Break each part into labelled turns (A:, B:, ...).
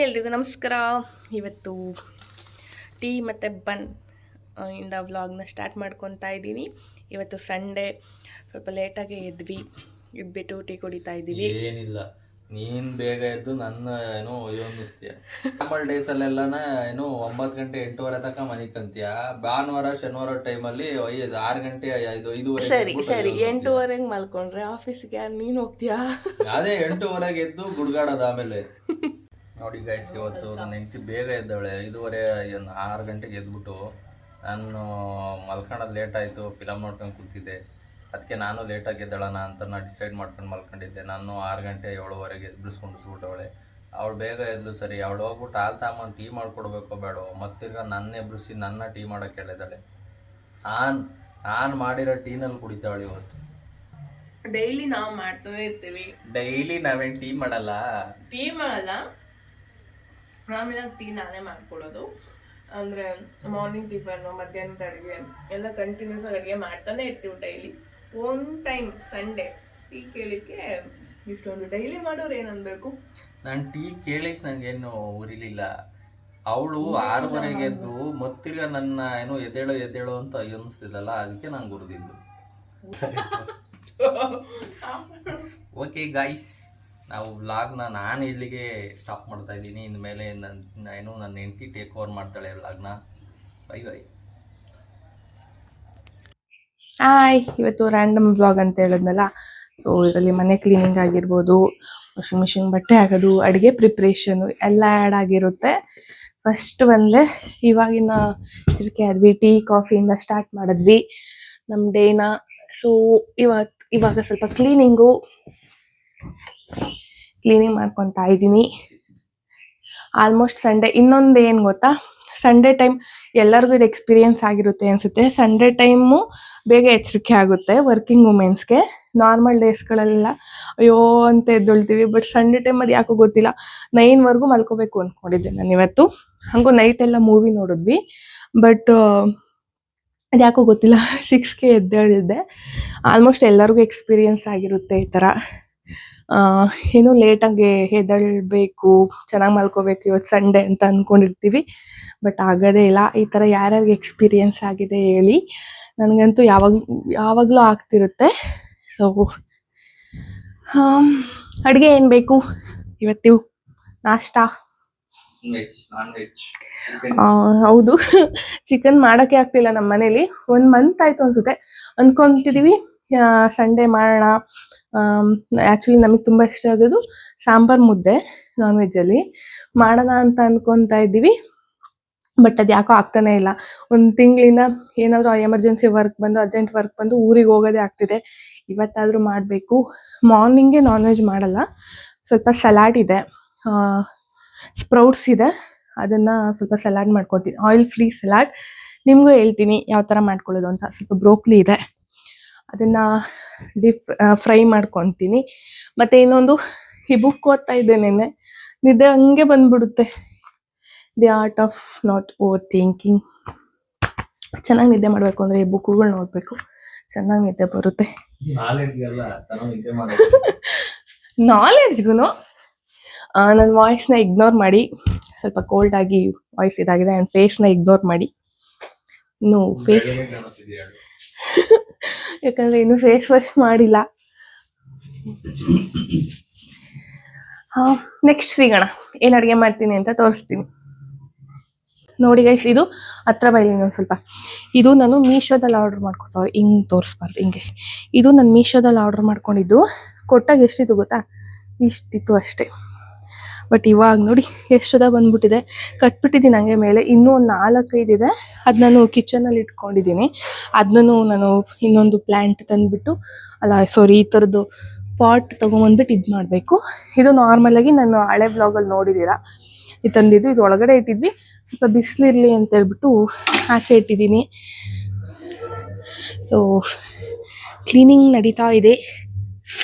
A: ಎಲ್ರಿಗೂ ನಮಸ್ಕಾರ. ಇವತ್ತು ಟೀ ಮತ್ತು ಬನ್ ಇಂದ ವ್ಲಾಗ್ನ ಸ್ಟಾರ್ಟ್ ಮಾಡ್ಕೊತಾ ಇದ್ದೀನಿ. ಇವತ್ತು ಸಂಡೇ, ಸ್ವಲ್ಪ ಲೇಟಾಗಿ ಎದ್ಬಿಟ್ಟು ಟೀ ಕುಡಿತಾ ಇದ್ದೀವಿ.
B: ಏನಿಲ್ಲ, ನೀನ್ ಬೇಗ ಎದ್ದು ನನ್ನ ಏನೋ ಯೋನ್ನಿಸ್ತೀಯ. ನಾರ್ಮಲ್ ಡೇಸಲ್ಲೆಲ್ಲನ ಏನೋ 9 ಗಂಟೆ 8:30 ತನಕ ಮನೆ ಕಂತೀಯ. ಭಾನುವಾರ ಶನಿವಾರ ಟೈಮಲ್ಲಿ 6 ಗಂಟೆ 5:30
A: ಸರಿ 8:30 ಮಲ್ಕೊಂಡ್ರೆ ಆಫೀಸ್ಗೆ ನೀನು ಹೋಗ್ತೀಯಾ?
B: ಅದೇ 8:30 ಎದ್ದು ಗುಡ್ಗಾಡೋದು. ಆಮೇಲೆ ನೋಡಿ ಗೈಸ್, ಇವತ್ತು ನನ್ನ ಹೆಂಡತಿ ಬೇಗ ಎದ್ದವಳೆ. 5:30 6 ಗಂಟೆಗೆ ಎದ್ಬಿಟ್ಟು ನಾನು ಮಲ್ಕೊಳ್ಳೋದು ಲೇಟ್ ಆಯಿತು, ಫಿಲಮ್ ನೋಡ್ಕೊಂಡು ಕೂತಿದ್ದೆ. ಅದಕ್ಕೆ ನಾನು ಲೇಟಾಗಿ ಎದ್ದಳೋಣ ಅಂತ ನಾನು ಡಿಸೈಡ್ ಮಾಡ್ಕೊಂಡು ಮಲ್ಕೊಂಡಿದ್ದೆ. ನಾನು 6 ಗಂಟೆ 7:15 ಎಬ್ಬಿಸ್ಕೊಂಡ್ಬಿಟ್ಟವಳೆ. ಅವಳು ಬೇಗ ಎದ್ಲು. ಸರಿ, ಅವಳು ಹೋಗ್ಬಿಟ್ಟು ಹಾಲು ತಗೊಂಬಂದು ಟೀ ಮಾಡ್ಕೊಡ್ಬೇಕೋ ಬೇಡೋ, ಮತ್ತಿರ್ಗ ನನ್ನ ಎಬ್ಬಿಸಿ ನನ್ನ ಟೀ ಮಾಡೋಕ್ಕೆ ಹೇಳಿದಾಳೆ. ನಾನು ಮಾಡಿರೋ ಟೀನಲ್ಲಿ ಕುಡಿತಾವಳು ಇವತ್ತು.
A: ಡೈಲಿ ನಾವು ಮಾಡ್ತಾನೆ ಇರ್ತೀವಿ.
B: ಡೈಲಿ ನಾವೇನು ಟೀ ಮಾಡಲ್ಲ.
A: ಆಮೇಲೆ ಟೀ ನಾನೇ ಮಾಡ್ಕೊಡೋದು. ಅಂದರೆ ಮಾರ್ನಿಂಗ್ ಟಿಫನ್ನು, ಮಧ್ಯಾಹ್ನದ ಅಡುಗೆ ಎಲ್ಲ ಕಂಟಿನ್ಯೂಸ್ ಅಡುಗೆ ಮಾಡ್ತಾನೆ ಇರ್ತೀವಿ daily. One time Sunday tea ಕೇಳಿಕ್ಕೆ ಇಷ್ಟೊಂದು ಡೈಲಿ ಮಾಡೋರು ಏನನ್ಬೇಕು.
B: ನಾನು ಟೀ ಕೇಳಿಕ್ಕೆ ನನಗೇನು ಉರಿಲಿಲ್ಲ. ಅವಳು 6:30 ಎದ್ದು ಮತ್ತಿರ್ಗ ನನ್ನ ಏನೋ ಎದ್ದೇಳು ಅಂತ ಅನ್ನಿಸ್ತಿದ್ದಲ್ಲ, ಅದಕ್ಕೆ ನಂಗೆ ಉರಿದಿದ್ದು. ಓಕೆ ಗಾಯ್ಸ್, ನಾವು ವ್ಲಾಗ್ನ ನಾನು ಇಲ್ಲಿಗೆ ಸ್ಟಾಪ್ ಮಾಡ್ತಾ ಇದ್ದೀನಿ. ಇನ್ಮೇಲೆ ನನ್ನ ಹೆಂಡತಿ ಟೇಕ್ ಓವರ್ ಮಾಡ್ತಾಳೆ ವ್ಲಾಗ್ನ. Bye bye.
A: ಹಾಯ್, ಇವತ್ತು ರ್ಯಾಂಡಮ್ ವ್ಲಾಗ್ ಅಂತ ಹೇಳಿದ್ನಲ್ಲ. ಸೊ ಇದರಲ್ಲಿ ಮನೆ ಕ್ಲೀನಿಂಗ್ ಆಗಿರ್ಬೋದು, ವಾಷಿಂಗ್ ಮಿಷಿನ್ ಬಟ್ಟೆ ಹಾಕೋದು, ಅಡುಗೆ ಪ್ರಿಪ್ರೇಷನು ಎಲ್ಲ ಆ್ಯಡ್ ಆಗಿರುತ್ತೆ. ಫಸ್ಟ್ ಬಂದರೆ ಇವಾಗಿನ ಚಿರಕೆ ಆದ್ವಿ, ಟೀ ಕಾಫಿಯಿಂದ ಸ್ಟಾರ್ಟ್ ಮಾಡಿದ್ವಿ ನಮ್ಮ ಡೇನ. ಸೊ ಇವಾಗ ಸ್ವಲ್ಪ ಕ್ಲೀನಿಂಗ್ ಮಾಡ್ಕೊತಾ ಇದ್ದೀನಿ. Almost Sunday. ಇನ್ನೊಂದು ಏನು ಗೊತ್ತಾ, ಸಂಡೇ ಟೈಮ್ ಎಲ್ಲರಿಗೂ ಇದು ಎಕ್ಸ್ಪೀರಿಯನ್ಸ್ ಆಗಿರುತ್ತೆ ಅನಿಸುತ್ತೆ. ಸಂಡೇ ಟೈಮು ಬೇಗ ಎಚ್ಚರಿಕೆ ಆಗುತ್ತೆ ವರ್ಕಿಂಗ್ ವುಮೆನ್ಸ್ಗೆ. ನಾರ್ಮಲ್ ಡೇಸ್ಗಳೆಲ್ಲ ಅಯ್ಯೋ ಅಂತ ಎದ್ದೊಳ್ತೀವಿ. ಬಟ್ ಸಂಡೇ ಟೈಮ್ ಅದು ಯಾಕೋ ಗೊತ್ತಿಲ್ಲ, 9ವರೆಗೂ ಮಲ್ಕೋಬೇಕು ಅಂದ್ಕೊಂಡಿದ್ದೆ ನಾನು ಇವತ್ತು. ಹಾಗೂ ನೈಟೆಲ್ಲ ಮೂವಿ ನೋಡಿದ್ವಿ. ಬಟ್ ಅದು ಯಾಕೋ ಗೊತ್ತಿಲ್ಲ 6ಗೆ ಎದ್ದೇಳಿದೆ. ಆಲ್ಮೋಸ್ಟ್ ಎಲ್ಲರಿಗೂ ಎಕ್ಸ್ಪೀರಿಯನ್ಸ್ ಆಗಿರುತ್ತೆ ಈ ಥರ. ಏನೋ ಲೇಟಾಗಿ ಎದ್ದೇಳಬೇಕು, ಚೆನ್ನಾಗಿ ಮಲ್ಕೋಬೇಕು ಇವತ್ತು ಸಂಡೇ ಅಂತ ಅಂದ್ಕೊಂಡಿರ್ತೀವಿ. ಬಟ್ ಆಗೋದೇ ಇಲ್ಲ. ಈ ಥರ ಯಾರ್ಯಾರಿಗೆ ಎಕ್ಸ್ಪೀರಿಯನ್ಸ್ ಆಗಿದೆ ಹೇಳಿ. ನನಗಂತೂ ಯಾವಾಗಲೂ ಆಗ್ತಿರುತ್ತೆ. ಸೊ ಅಡುಗೆ ಏನು ಬೇಕು ಇವತ್ತು? ನಾಷ್ಟಾ ಹೌದು, ಚಿಕನ್ ಮಾಡೋಕ್ಕೆ ಆಗ್ತಿಲ್ಲ ನಮ್ಮ ಮನೇಲಿ. 1 ಮಂತ್ ಆಯಿತು ಅನಿಸುತ್ತೆ. ಅಂದ್ಕೊತಿದ್ದೀವಿ ಸಂಡೇ ಮಾಡೋಣ. ಆ್ಯಕ್ಚುಲಿ ನಮಗೆ ತುಂಬ ಇಷ್ಟ ಆಗೋದು ಸಾಂಬಾರು ಮುದ್ದೆ, ನಾನ್ ವೆಜ್ಜಲ್ಲಿ ಮಾಡೋಣ ಅಂತ ಅಂದ್ಕೊತಾ ಇದ್ದೀವಿ. ಬಟ್ ಅದು ಯಾಕೋ ಆಗ್ತಾನೆ ಇಲ್ಲ. 1 ತಿಂಗಳಿಂದ ಏನಾದರೂ ಎಮರ್ಜೆನ್ಸಿ ವರ್ಕ್ ಬಂದು, ಅರ್ಜೆಂಟ್ ವರ್ಕ್ ಬಂದು ಊರಿಗೆ ಹೋಗೋದೇ ಆಗ್ತಿದೆ. ಇವತ್ತಾದರೂ ಮಾಡಬೇಕು. ಮಾರ್ನಿಂಗೇ ನಾನ್ ವೆಜ್ ಮಾಡಲ್ಲ. ಸ್ವಲ್ಪ ಸಲಾಡ್ ಇದೆ, ಸ್ಪ್ರೌಟ್ಸ್ ಇದೆ, ಅದನ್ನು ಸ್ವಲ್ಪ ಸಲಾಡ್ ಮಾಡ್ಕೊತೀನಿ, ಆಯಿಲ್ ಫ್ರೀ ಸಲಾಡ್. ನಿಮಗೂ ಹೇಳ್ತೀನಿ ಯಾವ ಥರ ಮಾಡ್ಕೊಳ್ಳೋದು ಅಂತ. ಸ್ವಲ್ಪ ಬ್ರೋಕ್ಲಿ ಇದೆ, ಅದನ್ನು ಫ್ರೈ ಮಾಡ್ಕೊತೀನಿ. ಮತ್ತು ಇನ್ನೊಂದು, ಈ ಬುಕ್ ಓದ್ತಾ ಇದ್ದೆ ನೆನ್ನೆ, ನಿದ್ದೆ ಹಂಗೆ ಬಂದ್ಬಿಡುತ್ತೆ. The art of not over thinking. ಚೆನ್ನಾಗಿ ನಿದ್ದೆ ಮಾಡಬೇಕು ಅಂದರೆ ಈ ಬುಕ್ಕುಗಳನ್ನ ಓದಬೇಕು, ಚೆನ್ನಾಗಿ ನಿದ್ದೆ ಬರುತ್ತೆ. ನಾಲೆಡ್ಜ್ಗೂ ನನ್ನ ವಾಯ್ಸ್ನ ಇಗ್ನೋರ್ ಮಾಡಿ. ಸ್ವಲ್ಪ ಕೋಲ್ಡ್ ಆಗಿ ವಾಯ್ಸ್ ಇದಾಗಿದೆ. ಆ್ಯಂಡ್ ಫೇಸ್ನ ಇಗ್ನೋರ್ ಮಾಡಿ. ಇನ್ನು ಫೇಸ್ ಯಾಕಂದರೆ ಇನ್ನು ಫೇಸ್ ವಾಶ್ ಮಾಡಿಲ್ಲ. ನೆಕ್ಸ್ಟ್ ಸಿಗೋಣ, ಏನು ಅಡುಗೆ ಮಾಡ್ತೀನಿ ಅಂತ ತೋರಿಸ್ತೀನಿ. ನೋಡಿ ಗೈಸ್, ಇದು ಹತ್ರ ಬೈಲಿ ಇನ್ನೊಂದು ಸ್ವಲ್ಪ. ಇದು ನಾನು ಮೀಶೋದಲ್ಲಿ ಆರ್ಡ್ರ್ ಹಿಂಗೆ ತೋರಿಸ್ಬಾರ್ದು, ಹಿಂಗೆ. ಇದು ನಾನು ಮೀಶೋದಲ್ಲಿ ಆರ್ಡ್ರ್ ಮಾಡ್ಕೊಂಡಿದ್ದು. ಕೊಟ್ಟಾಗ ಎಷ್ಟಿತ್ತು ಗೊತ್ತಾ? ಇಷ್ಟಿತ್ತು ಅಷ್ಟೇ. ಬಟ್ ಇವಾಗ ನೋಡಿ ಎಷ್ಟದ ಬಂದ್ಬಿಟ್ಟಿದೆ. ಕಟ್ಬಿಟ್ಟಿದ್ದೀನಿ ಹಂಗೆ ಮೇಲೆ. ಇನ್ನೂ ಒಂದು 4-5 ಇದೆ. ಅದು ನಾನು ಕಿಚನಲ್ಲಿ ಇಟ್ಕೊಂಡಿದ್ದೀನಿ. ಅದನ್ನು ನಾನು ಇನ್ನೊಂದು ಪ್ಲ್ಯಾಂಟ್ ತಂದುಬಿಟ್ಟು, ಈ ಥರದ್ದು ಪಾಟ್ ತೊಗೊಂಬಂದ್ಬಿಟ್ಟು ಇದು ಮಾಡಬೇಕು. ಇದು ನಾರ್ಮಲಾಗಿ ನಾನು ಹಳೆ ಬ್ಲಾಗಲ್ಲಿ ನೋಡಿದ್ದೀರಾ, ಇದು ತಂದಿದ್ದು. ಇದು ಒಳಗಡೆ ಇಟ್ಟಿದ್ವಿ, ಸ್ವಲ್ಪ ಬಿಸಿಲಿರಲಿ ಅಂತ ಹೇಳ್ಬಿಟ್ಟು ಆಚೆ ಇಟ್ಟಿದ್ದೀನಿ. ಸೊ ಕ್ಲೀನಿಂಗ್ ನಡೀತಾ ಇದೆ.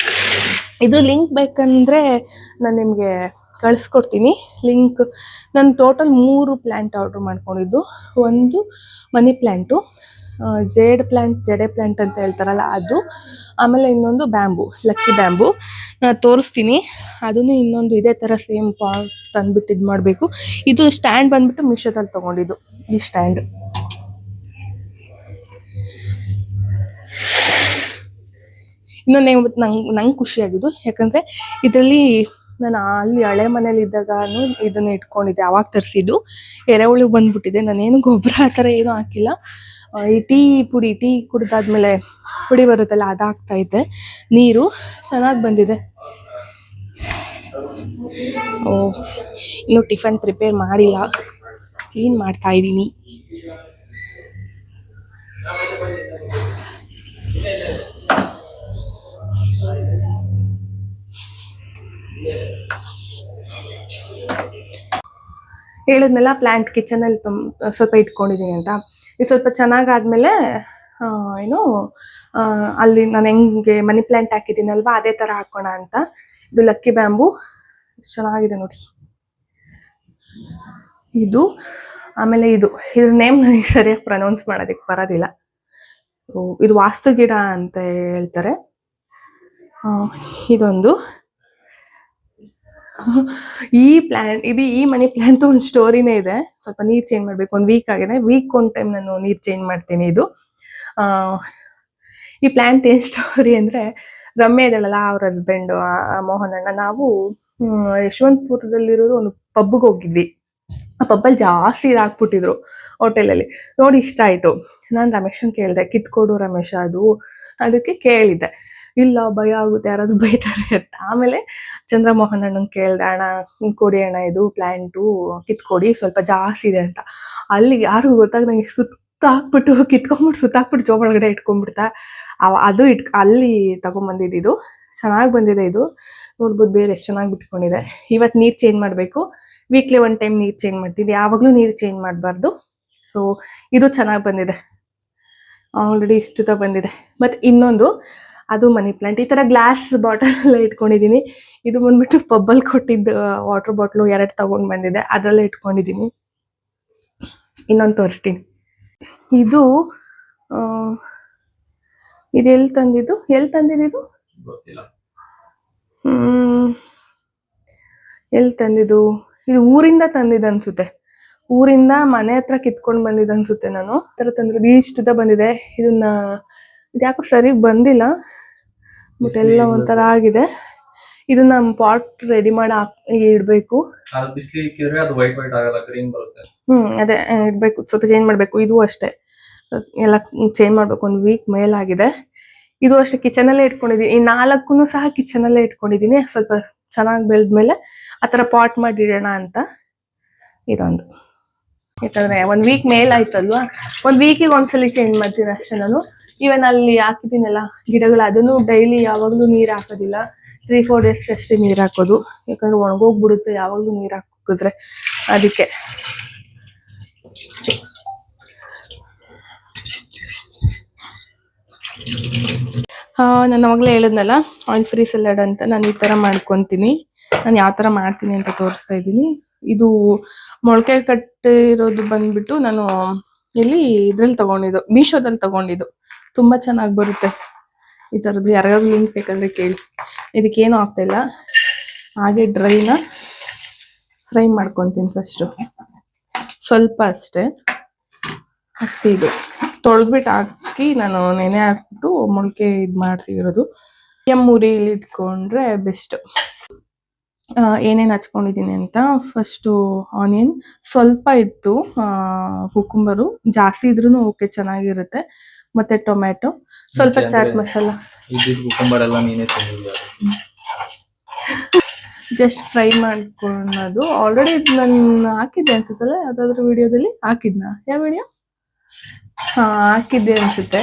A: ಇದು ಲಿಂಕ್ ಬೇಕಂದರೆ ನಾನು ನಿಮಗೆ ಕಳಿಸ್ಕೊಡ್ತೀನಿ ಲಿಂಕ್. ನಾನು ಟೋಟಲ್ 3 ಪ್ಲ್ಯಾಂಟ್ ಆರ್ಡ್ರ್ ಮಾಡ್ಕೊಂಡಿದ್ದು. ಒಂದು ಮನಿ ಪ್ಲ್ಯಾಂಟು, ಜಡೆ ಪ್ಲ್ಯಾಂಟ್ ಅಂತ ಹೇಳ್ತಾರಲ್ಲ ಅದು. ಆಮೇಲೆ ಇನ್ನೊಂದು ಬ್ಯಾಂಬು, ಲಕ್ಕಿ ಬ್ಯಾಂಬು ತೋರಿಸ್ತೀನಿ. ಅದನ್ನು ಇನ್ನೊಂದು ಇದೇ ಥರ ಸೇಮ್ ಪಾಟ್ ತಂದುಬಿಟ್ಟು ಇದು ಮಾಡಬೇಕು. ಇದು ಸ್ಟ್ಯಾಂಡ್ ಬಂದ್ಬಿಟ್ಟು ಮೀಶೋದಲ್ಲಿ ತೊಗೊಂಡಿದ್ದು, ಈ ಸ್ಟ್ಯಾಂಡ್. ಇನ್ನೊಂದು ನಂಗೆ ಖುಷಿಯಾಗಿದ್ದು, ಯಾಕಂದರೆ ಇದರಲ್ಲಿ ನಾನು ಅಲ್ಲಿ ಹಳೆ ಮನೇಲಿ ಇದ್ದಾಗೂ ಇದನ್ನು ಇಟ್ಕೊಂಡಿದ್ದೆ, ಅವಾಗ ತರಿಸಿದ್ದು. ಎರೆಹುಳು ಬಂದ್ಬಿಟ್ಟಿದೆ. ನಾನೇನು ಗೊಬ್ಬರ ಆ ಥರ ಏನೂ ಹಾಕಿಲ್ಲ. ಈ ಟೀ ಕುಡಿದಾದ್ಮೇಲೆ ಪುಡಿ ಬರುತ್ತಲ್ಲ, ಅದು ಹಾಕ್ತಾಯಿದ್ದೆ. ನೀರು ಚೆನ್ನಾಗಿ ಬಂದಿದೆ. ಇನ್ನು ಟಿಫನ್ ಪ್ರಿಪೇರ್ ಮಾಡಿಲ್ಲ, ಕ್ಲೀನ್ ಮಾಡ್ತಾ ಇದ್ದೀನಿ. ಹೇಳಿದ್ನೆಲ್ಲ ಪ್ಲ್ಯಾಂಟ್ ಕಿಚನಲ್ಲಿ ಸ್ವಲ್ಪ ಇಟ್ಕೊಂಡಿದ್ದೀನಿ ಅಂತ. ಇದು ಸ್ವಲ್ಪ ಚೆನ್ನಾಗಾದ್ಮೇಲೆ ಏನು ಅಲ್ಲಿ ನಾನು ಹೆಂಗೆ ಮನಿ ಪ್ಲ್ಯಾಂಟ್ ಹಾಕಿದ್ದೀನಲ್ವ ಅದೇ ಥರ ಹಾಕೋಣ ಅಂತ. ಇದು ಲಕ್ಕಿ ಬ್ಯಾಂಬು, ಚೆನ್ನಾಗಿದೆ ನೋಡಿ ಇದು. ಆಮೇಲೆ ಇದ್ರ ನೇಮ್ ನನಗೆ ಸರಿಯಾಗಿ ಪ್ರನೌನ್ಸ್ ಮಾಡೋದಕ್ಕೆ ಬರೋದಿಲ್ಲ. ಇದು ವಾಸ್ತು ಗಿಡ ಅಂತ ಹೇಳ್ತಾರೆ. ಇದೊಂದು ಈ ಮನಿ ಪ್ಲಾಂಟ್ ಒಂದು ಸ್ಟೋರಿನೇ ಇದೆ. ಸ್ವಲ್ಪ ನೀರು ಚೇಂಜ್ ಮಾಡಬೇಕು, ಒಂದು ವೀಕ್ ಆಗಿದೆ. ವೀಕ್ ಒಂದು ಟೈಮ್ ನಾನು ನೀರು ಚೇಂಜ್ ಮಾಡ್ತೀನಿ. ಈ ಪ್ಲಾಂಟ್ ಏನು ಸ್ಟೋರಿ ಅಂದರೆ, ರಮ್ಯ ಇದ್ದಾಳಲ್ಲ, ಅವ್ರ ಹಸ್ಬೆಂಡು ಮೋಹನ್ ಅಣ್ಣ, ನಾವು ಯಶವಂತಪುರದಲ್ಲಿರೋದು ಒಂದು ಪಬ್ಗೆ ಹೋಗಿದ್ವಿ. ಆ ಪಬ್ಬಲ್ಲಿ ಜಾಸ್ತಿ ಹಾಕ್ಬಿಟ್ಟಿದ್ರು ಹೋಟೆಲಲ್ಲಿ. ನೋಡಿ ಇಷ್ಟ ಆಯಿತು. ನಾನು ರಮೇಶನ್ ಕೇಳಿದೆ, ಕಿತ್ಕೊಡು ರಮೇಶ ಅದಕ್ಕೆ ಕೇಳಿದ್ದೆ. ಇಲ್ಲ, ಭಯ ಆಗುತ್ತೆ, ಯಾರಾದ್ರೂ ಬೈತಾರೆ ಅಂತ. ಆಮೇಲೆ ಚಂದ್ರಮೋಹನ್ ಅಣ್ಣಂಗೆ ಕೇಳಿದೆ, ಅಣ್ಣ ಕೊಡಿ ಅಣ್ಣ, ಇದು ಪ್ಲ್ಯಾಂಟು ಕಿತ್ಕೊಡಿ, ಸ್ವಲ್ಪ ಜಾಸ್ತಿ ಇದೆ ಅಂತ. ಅಲ್ಲಿಗೆ ಯಾರಿಗೂ ಗೊತ್ತಾಗ ನಂಗೆ ಹಾಕ್ಬಿಟ್ಟು ಕಿತ್ಕೊಂಡ್ಬಿಟ್ಟು ಸುತ್ತಾಕ್ಬಿಟ್ಟು ಜೋಬ್ ಒಳಗಡೆ ಇಟ್ಕೊಂಡ್ಬಿಡ್ತಾ. ಅದು ಅಲ್ಲಿ ತಗೊಂಬಂದಿದ್ದು ಚೆನ್ನಾಗಿ ಬಂದಿದೆ. ಇದು ನೋಡ್ಬೋದು, ಬೇರೆ ಎಷ್ಟು ಚೆನ್ನಾಗಿ ಬಿಟ್ಕೊಂಡಿದೆ. ಇವತ್ತು ನೀರು ಚೇಂಜ್ ಮಾಡಬೇಕು. ವೀಕ್ಲಿ ಒನ್ ಟೈಮ್ ನೀರು ಚೇಂಜ್ ಮಾಡ್ತೀನಿ, ಯಾವಾಗಲೂ ನೀರು ಚೇಂಜ್ ಮಾಡಬಾರ್ದು. ಸೊ ಇದು ಚೆನ್ನಾಗಿ ಬಂದಿದೆ, ಆಲ್ರೆಡಿ ಇಷ್ಟು ಬಂದಿದೆ. ಮತ್ತು ಇನ್ನೊಂದು ಅದು ಮನಿ ಪ್ಲಾಂಟ್. ಈ ಥರ ಗ್ಲಾಸ್ ಬಾಟಲ್ ಎಲ್ಲ ಇಟ್ಕೊಂಡಿದ್ದೀನಿ. ಇದು ಬಂದ್ಬಿಟ್ಟು ಪಬ್ಬಲ್ಲಿ ಕೊಟ್ಟಿದ್ದು ವಾಟರ್ ಬಾಟ್ಲು 2 ತಗೊಂಡು ಬಂದಿದ್ದೆ, ಅದರಲ್ಲೇ ಇಟ್ಕೊಂಡಿದ್ದೀನಿ. ಇನ್ನೊಂದು ತೋರಿಸ್ತೀನಿ. ಇದು ಎಲ್ಲಿ ತಂದಿದ್ದು ಇದು ಊರಿಂದ ತಂದಿದ್ದು ಅನ್ಸುತ್ತೆ. ಊರಿಂದ ಮನೆ ಹತ್ರ ಕಿತ್ಕೊಂಡು ಬಂದಿದ್ದು ಅನ್ಸುತ್ತೆ. ನಾನು ಆ ಥರ ತಂದಿದ್ದು ಇಷ್ಟು ಬಂದಿದೆ. ಇದನ್ನ ಇದ್ಯಾಕೋ ಸರಿ ಬಂದಿಲ್ಲ, ಬಟ್ ಎಲ್ಲ ಒಂಥರ ಆಗಿದೆ. ಇದನ್ನ ಪಾಟ್ ರೆಡಿ ಮಾಡಿ ಇಡಬೇಕು. ಅದೇ ಇಡಬೇಕು, ಸ್ವಲ್ಪ ಚೇಂಜ್ ಮಾಡಬೇಕು. ಇದು ಅಷ್ಟೇ, ಎಲ್ಲ ಚೇಂಜ್ ಮಾಡಬೇಕು. ಒಂದು ವೀಕ್ ಮೇಲಾಗಿದೆ. ಇದು ಅಷ್ಟೇ ಕಿಚನಲ್ಲೇ ಇಟ್ಕೊಂಡಿದ್ದೀನಿ. ಈ 4 ಸಹ ಕಿಚನಲ್ಲೇ ಇಟ್ಕೊಂಡಿದ್ದೀನಿ. ಸ್ವಲ್ಪ ಚೆನ್ನಾಗಿ ಬೆಳೆದ್ಮೇಲೆ ಆ ಥರ ಪಾಟ್ ಮಾಡಿ ಇಡೋಣ ಅಂತ. ಇದೊಂದು, ಯಾಕಂದರೆ 1 ವೀಕ್ ಮೇಲಾಯ್ತಲ್ವಾ, 1 ವೀಕಿಗೆ ಒಂದ್ಸಲಿ ಚೇಂಜ್ ಮಾಡ್ತೀನಿ ಅಷ್ಟೇ ನಾನು. ಈವನ್ ಅಲ್ಲಿ ಹಾಕಿದ್ದೀನಲ್ಲ ಗಿಡಗಳು, ಅದನ್ನು ಡೈಲಿ ಯಾವಾಗಲೂ ನೀರು ಹಾಕೋದಿಲ್ಲ. 3-4 ಡೇಸ್ ಅಷ್ಟೇ ನೀರು ಹಾಕೋದು, ಯಾಕಂದರೆ ಒಣಗೋಗ್ಬಿಡುತ್ತೆ ಯಾವಾಗಲೂ ನೀರು ಹಾಕಿದ್ರೆ. ಅದಕ್ಕೆ ನಾನು ಅವಾಗಲೇ ಹೇಳಿದ್ನಲ್ಲ ಆಯಿಲ್ ಫ್ರೀ ಸಲಾಡ್ ಅಂತ. ನಾನು ಈ ಥರ ಮಾಡ್ಕೊತೀನಿ. ನಾನು ಯಾವ ಥರ ಮಾಡ್ತೀನಿ ಅಂತ ತೋರಿಸ್ತಾ ಇದ್ದೀನಿ. ಇದು ಮೊಳಕೆ ಕಟ್ಟಿರೋದು ಬಂದ್ಬಿಟ್ಟು ನಾನು ಇದ್ರಲ್ಲಿ ತಗೊಂಡಿದ್ದು, ಮೀಶೋದಲ್ಲಿ ತಗೊಂಡಿದ್ದು. ತುಂಬ ಚೆನ್ನಾಗಿ ಬರುತ್ತೆ ಈ ಥರದ್ದು. ಯಾರಿಗಾದ್ರು ಲಿಂಕ್ ಬೇಕಂದರೆ ಕೇಳಿ. ಇದಕ್ಕೇನು ಆಗ್ತಾಯಿಲ್ಲ, ಹಾಗೆ ಡ್ರೈನ ಫ್ರೈ ಮಾಡ್ಕೊತೀನಿ ಫಸ್ಟು, ಸ್ವಲ್ಪ ಅಷ್ಟೇ. ಹಸಿದು ತೊಳೆದ್ಬಿಟ್ಟು ಹಾಕಿ ನಾನು ನೆನೆ ಹಾಕ್ಬಿಟ್ಟು ಮೊಳಕೆ ಇದು ಮಾಡ್ಸಿರೋದು. ಉರಿಲಿ ಇಟ್ಕೊಂಡ್ರೆ ಬೆಸ್ಟ್. ಏನೇನು ಹಚ್ಕೊಂಡಿದ್ದೀನಿ ಅಂತ, ಫಸ್ಟು ಆನಿಯನ್ ಸ್ವಲ್ಪ ಇತ್ತು, ಕುಕುಂಬರು ಜಾಸ್ತಿ ಇದ್ರೂ ಓಕೆ, ಚೆನ್ನಾಗಿರುತ್ತೆ. ಮತ್ತೆ ಟೊಮ್ಯಾಟೊ, ಸ್ವಲ್ಪ ಚಾಟ್ ಮಸಾಲ, ಜಸ್ಟ್ ಫ್ರೈ ಮಾಡ್ಕೊಳ್ಳೋದು. ಆಲ್ರೆಡಿ ನಾನು ಹಾಕಿದ್ದೆ ಅನ್ಸುತ್ತಲ್ಲ, ಯಾವುದಾದ್ರೂ ವಿಡಿಯೋದಲ್ಲಿ ಹಾಕಿದ್ನಾ? ಯಾವ ವಿಡಿಯೋ? ಹಾಕಿದ್ದೆ ಅನ್ಸುತ್ತೆ.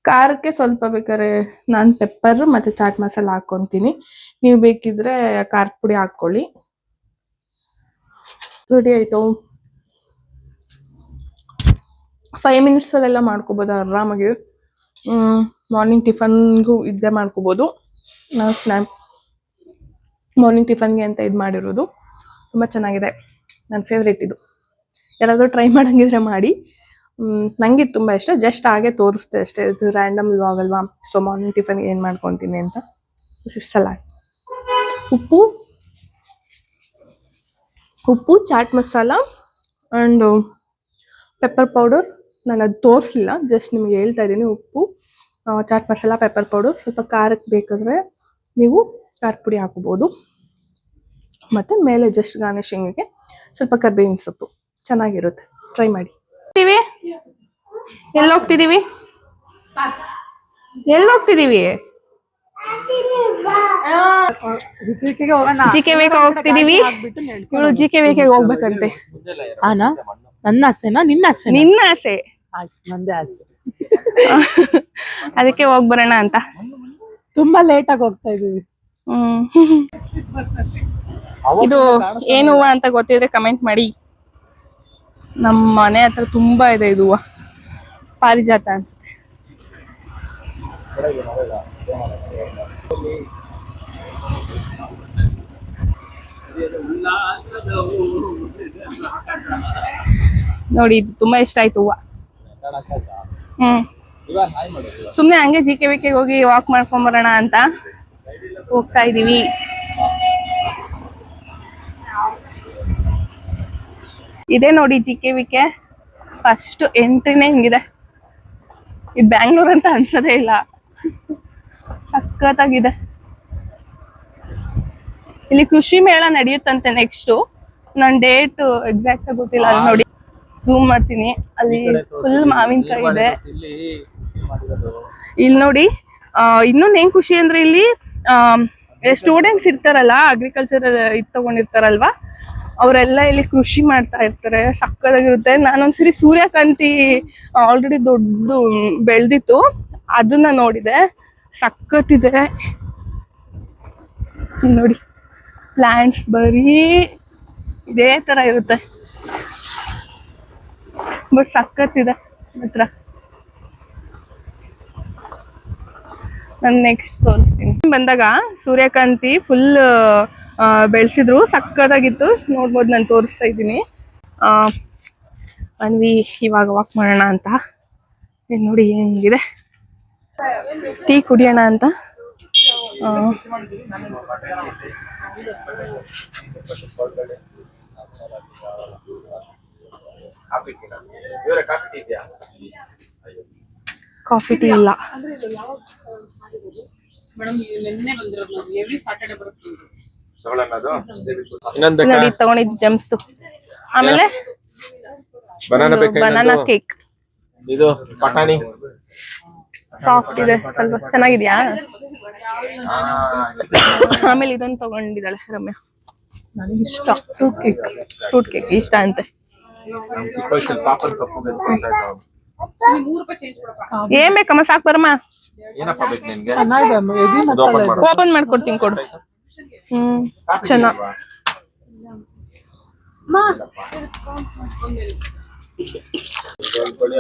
A: ಖಾರಕ್ಕೆ ಸ್ವಲ್ಪ ಬೇಕಾದ್ರೆ ನಾನು ಪೆಪ್ಪರ್ ಮತ್ತು ಚಾಟ್ ಮಸಾಲ ಹಾಕ್ಕೊತೀನಿ. ನೀವು ಬೇಕಿದ್ರೆ ಖಾರದ ಪುಡಿ ಹಾಕ್ಕೊಳ್ಳಿ. ರೆಡಿ ಆಯಿತು. 5 ಮಿನಿಟ್ಸಲ್ಲೆಲ್ಲ ಮಾಡ್ಕೋಬೋದು ಆರಾಮಾಗಿ. ಮಾರ್ನಿಂಗ್ ಟಿಫನ್ಗೂ ಇದ್ದೇ ಮಾಡ್ಕೋಬೋದು. ನಾನು ಮಾರ್ನಿಂಗ್ ಟಿಫನ್ಗೆ ಅಂತ ಇದು ಮಾಡಿರೋದು. ತುಂಬ ಚೆನ್ನಾಗಿದೆ, ನನ್ನ ಫೇವ್ರೇಟ್ ಇದು. ಯಾರಾದರೂ ಟ್ರೈ ಮಾಡಂಗಿದ್ರೆ ಮಾಡಿ. ನಂಗೆ ಇದು ತುಂಬ ಇಷ್ಟ. ಜಸ್ಟ್ ಹಾಗೆ ತೋರಿಸ್ತೆ ಅಷ್ಟೇ, ಇದು ರ್ಯಾಂಡಮ್ ವ್ಲಾಗ್ ಅಲ್ವಾ. ಸೊ ಮಾರ್ನಿಂಗ್ ಟಿಫನ್ ಏನು ಮಾಡ್ಕೊತೀನಿ ಅಂತ. ಸಲಾಡ್, ಉಪ್ಪು, chaat masala and pepper powder. ನಾನು ಅದು ತೋರಿಸಲಿಲ್ಲ, ಜಸ್ಟ್ ನಿಮಗೆ ಹೇಳ್ತಾ ಇದ್ದೀನಿ. ಉಪ್ಪು, ಚಾಟ್ ಮಸಾಲ, ಪೆಪ್ಪರ್ ಪೌಡರ್. ಸ್ವಲ್ಪ ಖಾರಕ್ಕೆ ಬೇಕಾದರೆ ನೀವು ಖಾರದ ಪುಡಿ ಹಾಕೋಬೋದು. ಮತ್ತು ಮೇಲೆ ಜಸ್ಟ್ ಗಾರ್ನಿಷಿಂಗಿಗೆ ಸ್ವಲ್ಪ ಕರ್ಬೇವಿನ ಸೊಪ್ಪು. ಚೆನ್ನಾಗಿರುತ್ತೆ, ಟ್ರೈ ಮಾಡಿ. ಎಲ್ಲೋಗ್ತಿದ್ದೀವಿ? GKVK ಹೋಗ್ತಿದೀವಿ. ಇವಳು GKVK ಹೋಗ್ಬೇಕಂತೆ.
C: ನನ್ನ ಆಸೆನಾ ನಿನ್ನ ಆಸೆ?
A: ನಿನ್ನ ಆಸೆ.
C: ನಂದೇ ಆಸೆ.
A: ಅದಕ್ಕೆ ಹೋಗ್ಬರೋಣ ಅಂತ.
C: ತುಂಬಾ ಲೇಟ್ ಆಗಿ ಹೋಗ್ತಾ ಇದೀವಿ.
A: ಇದು ಏನು ಹೂವ ಅಂತ ಗೊತ್ತಿದ್ರೆ ಕಮೆಂಟ್ ಮಾಡಿ. ನಮ್ಮ ಮನೆ ಹತ್ರ ತುಂಬಾ ಇದೆ ಇದು ಹೂವ. ಪಾರಿಜಾತ ಅನ್ಸುತ್ತೆ. ನೋಡಿ, ಇದು ತುಂಬಾ ಇಷ್ಟ ಆಯ್ತು ಹೂವ. ಸುಮ್ನೆ ಹಂಗೆ GKVK ಹೋಗಿ ವಾಕ್ ಮಾಡ್ಕೊಂಡ್ ಬರೋಣ ಅಂತ ಹೋಗ್ತಾ ಇದೀವಿ. ಇದೇ ನೋಡಿ GKVK ಫಸ್ಟ್ ಎಂಟ್ರಿನೇ ಹಿಂಗಿದೆ. ಇದು ಬ್ಯಾಂಗ್ಳೂರ್ ಅಂತ ಅನ್ಸೋದೇ ಇಲ್ಲ, ಸಖತ್ತಾಗಿದೆ. ಇಲ್ಲಿ ಕೃಷಿ ಮೇಳ ನಡೆಯುತ್ತಂತೆ ನೆಕ್ಸ್ಟ್. ನನ್ನ ಡೇಟ್ ಎಕ್ಸಾಕ್ಟ್ ಆಗಿ ಗೊತ್ತಿಲ್ಲ. ಅಲ್ಲಿ ನೋಡಿ, ಝೂಮ್ ಮಾಡ್ತೀನಿ. ಅಲ್ಲಿ ಫುಲ್ ಮಾವಿನಕಾಯಿ ಇದೆ. ಇಲ್ಲಿ ನೋಡಿ, ಇನ್ನೊಂದು ಏನ್ ಖುಷಿ ಅಂದ್ರೆ ಇಲ್ಲಿ ಸ್ಟೂಡೆಂಟ್ಸ್ ಇರ್ತಾರಲ್ಲ, ಅಗ್ರಿಕಲ್ಚರ್ ಇದು ತಗೊಂಡಿರ್ತಾರಲ್ವಾ, ಅವರೆಲ್ಲ ಇಲ್ಲಿ ಕೃಷಿ ಮಾಡ್ತಾ ಇರ್ತಾರೆ. ಸಕ್ಕತ್ತಾಗಿರುತ್ತೆ. ನಾನೊಂದ್ಸರಿ ಸೂರ್ಯಕಾಂತಿ ಆಲ್ರೆಡಿ ದೊಡ್ಡ ಬೆಳೆದಿತ್ತು, ಅದನ್ನ ನೋಡಿದೆ. ಸಖತ್ತಿದೆ ನೋಡಿ. ಪ್ಲಾಂಟ್ಸ್ ಬರೀ ಇದೇ ತರ ಇರುತ್ತೆ, ಬಟ್ ಸಖತ್ತಿದೆ ಮಾತ್ರ. ನಾನು ನೆಕ್ಸ್ಟ್ ತೋರಿಸ್ತೀನಿ. ಬಂದಾಗ ಸೂರ್ಯಕಾಂತಿ ಫುಲ್ ಬೆಳೆಸಿದ್ರು, ಸಕ್ಕತ್ತಾಗಿತ್ತು. ನೋಡ್ಬೋದು, ನಾನು ತೋರಿಸ್ತಾ ಇದ್ದೀನಿ. ಅನ್ವಿ ಇವಾಗ ವಾಕ್ ಮಾಡೋಣ ಅಂತ. ನೋಡಿ ಹೆಂಗಿದೆ. ಟೀ ಕುಡಿಯೋಣ ಅಂತ. ಕಾಫಿ ಟೀ ಇಲ್ಲ. ನೋಡಿ, ತಗೊಂಡಿದ್ದು ಜಮ್ಸ್ತು. ಆಮೇಲೆ ಬನಾನಾ ಕೇಕ್.
D: ಇದು ಪಟಾಣಿ
A: ಸಾಫ್ಟ್ ಇದೆ, ಸ್ವಲ್ಪ ಚೆನ್ನಾಗಿದ್ಯಾ? ಆಮೇಲೆ ಇದೊಂದು ತಗೊಂಡಿದ್ದಾಳೆ ರಮ್ಯಾ, ನನಗಿಷ್ಟ. ಫ್ರೂಟ್ ಕೇಕ್ ಇಷ್ಟ ಅಂತೆ. ಏನ್ ಬೇಕಮ್ಮ? ಸಾಕು ಬರಮ್ಮ. ಓಪನ್ ಮಾಡ್ಕೊಡ್ತೀನಿ, ಕೊಡು. ಚೆನ್ನಾಗಿ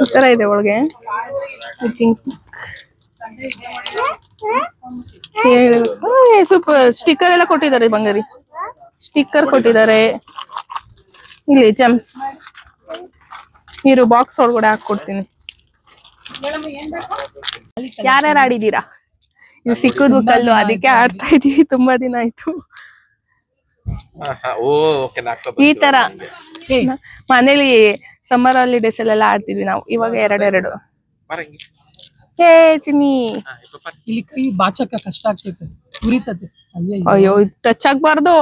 A: ಈ ತರ ಇದೆ ಒಳಗೆ. I think super. ಸ್ಟಿಕ್ಕರ್ ಎಲ್ಲ ಕೊಟ್ಟಿದ್ದಾರೆ, ಬಂಗಾರಿ ಸ್ಟಿಕ್ಕರ್ ಕೊಟ್ಟಿದ್ದಾರೆ. ಇಲ್ಲಿ ಜಮ್ಸ್ ಇರು, ಬಾಕ್ಸ್ ಒಳಗಡೆ ಹಾಕೊಡ್ತೀನಿ. ಯಾರ್ಯಾರು ಆಡಿದೀರಾ? ಇದು ಸಿಕ್ಕುದು ಕಲ್ಲು, ಅದಕ್ಕೆ ಆಡ್ತಾ ಇದೀವಿ. ತುಂಬಾ ದಿನ ಆಯ್ತು. ಈ ತರ ಮನೇಲಿ ಸಮ್ಮರ್ ಹಾಲಿಡೇಸ್ ಅಲ್ಲೆಲ್ಲ ಆಡ್ತಿದ್ವಿ ನಾವು. ಇವಾಗ ಎರಡೆರಡು. ಚಿನ್ನಿ
C: ಇಲ್ಲಿ ಬಾಚಕ ಕಷ್ಟ ಆಗ್ತೈತೆ, ಉರಿತದೆ.
A: ಅಯ್ಯೋ, ಟಚ್ ಆಗ್ಬಾರ್ದು.